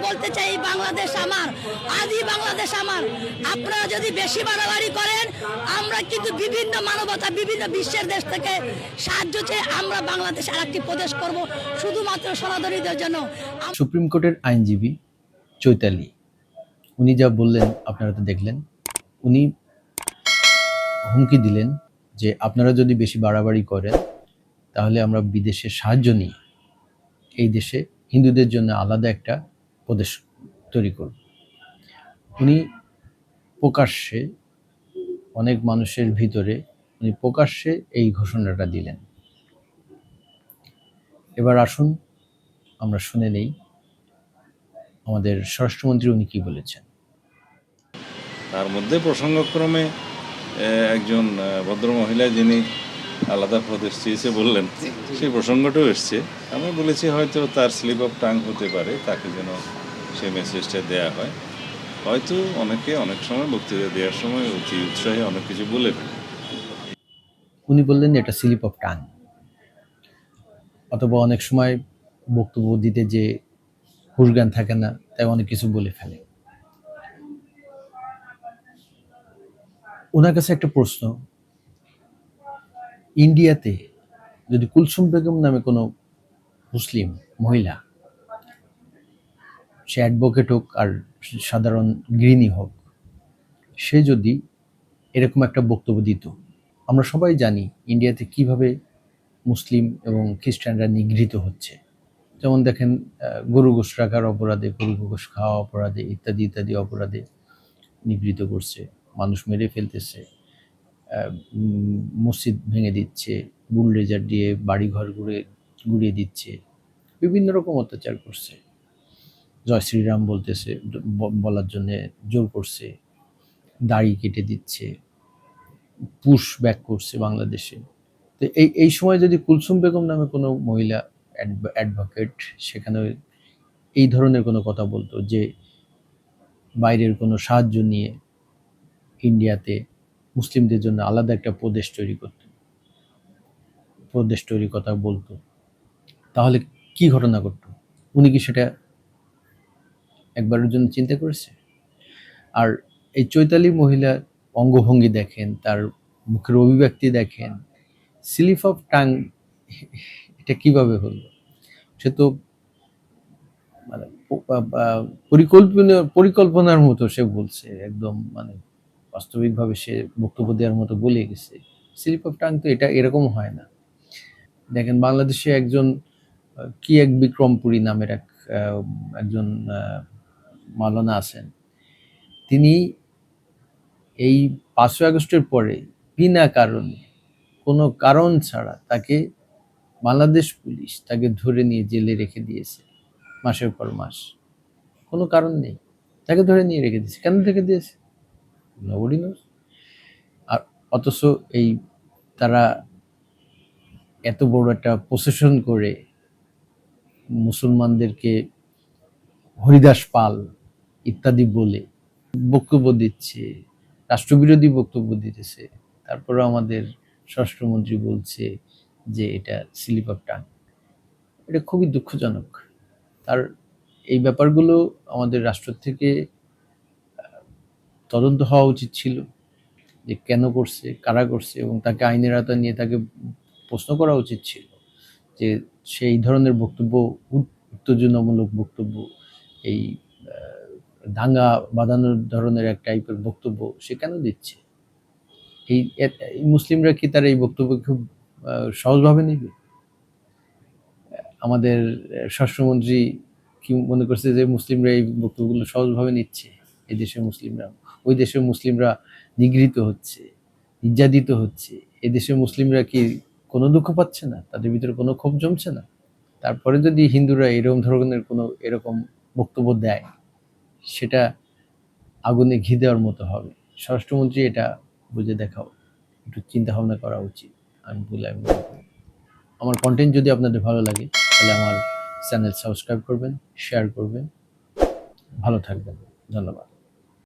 বলতে চাই, বাংলাদেশ আমার, আদি বাংলাদেশ আমার। আপনারা যদি বেশি বাড়াবাড়ি করেন, আমরা কিন্তু বিভিন্ন মানবতা, বিভিন্ন বিশ্বের দেশ থেকে সাহায্য চেয়ে আমরা বাংলাদেশ আরেকটি প্রদেশ করব, শুধুমাত্র সনাতনীদের জন্য। সুপ্রিম কোর্টের আইনজীবী চৈতালি, উনি যা বললেন আপনারা তো দেখলেন। উনি হুমকি দিলেন যে আপনারা যদি বেশি বাড়াবাড়ি করেন তাহলে আমরা বিদেশে সাহায্য নিই, এই দেশে হিন্দুদের জন্য আলাদা একটা প্রদেশ তৈরি করব। উনি প্রকাশ্যে অনেক মানুষের ভিতরে উনি প্রকাশ্যে এই ঘোষণাটা দিলেন। এবার আসুন আমরা শুনে নেই আমাদের স্বরাষ্ট্রমন্ত্রী উনি কি বলেছেন। তার মধ্যে প্রসঙ্গক্রমে একজন ভদ্রমহিলা যিনি আলাদা প্রদেশ চেয়েছে বললেন, সেই প্রসঙ্গটাও এসছে। আমি বলেছি হয়তো তার স্লিপ অফ টাং হতে পারে, তাকে যেন সেই মেসেজটা দেওয়া হয়। হয়তো অনেকে অনেক সময় বক্তৃতা দেওয়ার সময় অতি উৎসাহে অনেক কিছু বলে ফেলে। উনি বললেন এটা স্লিপ অফ টাং, অথবা অনেক সময় বক্তব্য দিতে যে হুশজ্ঞান থাকে না, তাই অনেক কিছু বলে ফেলে। ওনার কাছে একটা প্রশ্ন, ইন্ডিয়াতে যদি কুলসুম বেগম নামে কোনো মুসলিম মহিলা, সে অ্যাডভোকেট হোক আর সাধারণ গৃহিণী হোক, সে যদি এরকম একটা বক্তব্য দিত, আমরা সবাই জানি ইন্ডিয়াতে কিভাবে মুসলিম এবং খ্রিস্টানরা নিগৃহীত হচ্ছে। যেমন দেখেন, গরু গোশ রাখার অপরাধে, গরু গোশ খাওয়া অপরাধে, ইত্যাদি ইত্যাদি অপরাধে নিগৃহীত করছে, মানুষ মেরে ফেলতেছে, মসজিদ ভেঙে দিচ্ছে, বুলডোজার দিয়ে বাড়িঘর গুড়িয়ে দিচ্ছে, বিভিন্ন রকম অত্যাচার করছে, জয় শ্রীরাম বলতেছে, বলার জন্যে জোর করছে, দাড়ি কেটে দিচ্ছে, পুশ ব্যাক করছে বাংলাদেশে। তো এই সময় যদি কুলসুম বেগম নামে কোনো মহিলা অ্যাডভোকেট সেখানে এই ধরনের কোনো কথা বলতো যে বাইরের কোনো সাহায্য নিয়ে ইন্ডিয়াতে মুসলিমদের জন্য আলাদা একটা প্রদেশ তৈরির কথা বলতো, তাহলে কি ঘটনা ঘটতো? উনি কি সেটা একবারের জন্য চিন্তা করেছে? আর এই চৈতালি মহিলার অঙ্গভঙ্গি দেখেন, তার মুখের অভিব্যক্তি দেখেন, স্লিপ অফ টাং এটা কিভাবে হলো? সে তো মানে পরিকল্পনার মতো সে বলছে, একদম মানে বাস্তবিকভাবে সে বক্তব্য দেওয়ার মতো বলে গেছে। স্লিপ অফ টাং তো এটা এরকম হয় না। দেখেন, বাংলাদেশে একজন কি এক বিক্রমপুরী নামের একজন মাওলানা আছেন, তিনি এই 5ই আগস্টের পরে বিনা কারণে, কোনো কারণ ছাড়া তাকে বাংলাদেশ পুলিশ তাকে ধরে নিয়ে জেলে রেখে দিয়েছে মাসের পর মাস। কোনো কারণ নেই, তাকে ধরে নিয়ে রেখে দিয়েছে। কেন রেখে দিয়েছে? নবডি নোস। আর অথচ এই তারা এত বড় একটা প্রসেশন করে মুসলমানদেরকে হরিদাস পাল ইত্যাদি বলে বক্তব্য দিচ্ছে, রাষ্ট্রবিরোধী বক্তব্য দিতেছে, তারপরে আমাদের স্বরাষ্ট্রমন্ত্রী বলছে যে এটা স্লিপ অফ টাং। এটা খুবই দুঃখজনক। তার এই ব্যাপারগুলো আমাদের রাষ্ট্র থেকে তদন্ত হওয়া উচিত ছিল, যে কেন করছে, কারা করছে, এবং তাকে আইনের আওতায় নিয়ে তাকে প্রশ্ন করা উচিত ছিল যে সেই ধরনের বক্তব্য, উত্তেজনামূলক বক্তব্য, এই দাঙ্গা বাঁধানোর ধরনের এক টাইপের বক্তব্য সে কেন দিচ্ছে? এই মুসলিমরা কি তার এই বক্তব্য খুব সহজভাবে নেবে? আমাদের স্বরাষ্ট্রমন্ত্রী কি মনে করছে যে মুসলিমরা এই বক্তব্যগুলো সহজভাবে নিচ্ছে? এই দেশের মুসলিমরা, ওই দেশের মুসলিমরা নিগৃহীত হচ্ছে, নির্যাতিত হচ্ছে, এই দেশের মুসলিমরা কি কোনো দুঃখ পাচ্ছে না? তাদের ভিতরে কোনো ক্ষোভ জমছে না? তারপরে যদি হিন্দুরা এরকম ধরনের কোনো এরকম বক্তব্য দেয়, সেটা আগুনে ঘি দেওয়ার মতো হবে। স্বরাষ্ট্রমন্ত্রী এটা বুঝে দেখাও, একটু চিন্তা ভাবনা করা উচিত আমি মনে করি। আমার কন্টেন্ট যদি আপনাদের ভালো লাগে তাহলে আমার চ্যানেল সাবস্ক্রাইব করবেন, শেয়ার করবেন, ভালো থাকবেন। ধন্যবাদ।